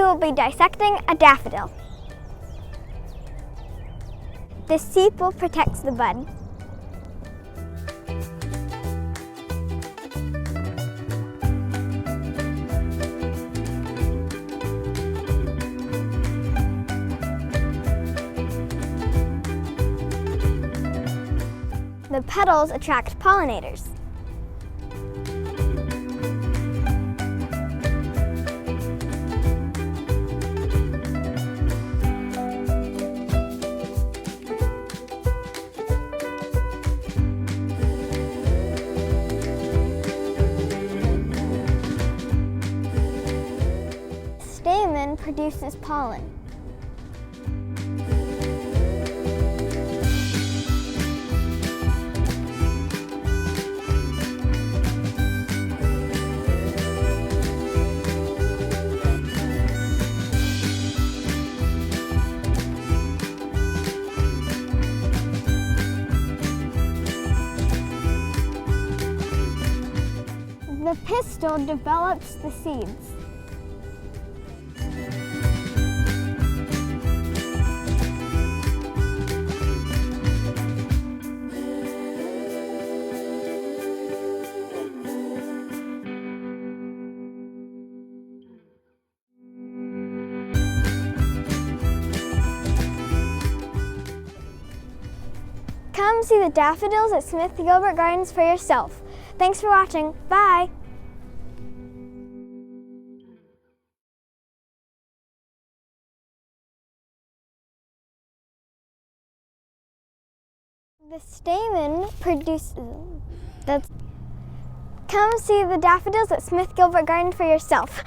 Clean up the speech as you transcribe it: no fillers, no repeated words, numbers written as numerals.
will be dissecting a daffodil. The sepal protects the bud. The petals attract pollinators. Stamen produces pollen. The pistil develops the seeds. Come see the daffodils at Smith-Gilbert Gardens for yourself. Thanks for watching. Bye! The stamen produces... Come see the daffodils at Smith-Gilbert Garden for yourself.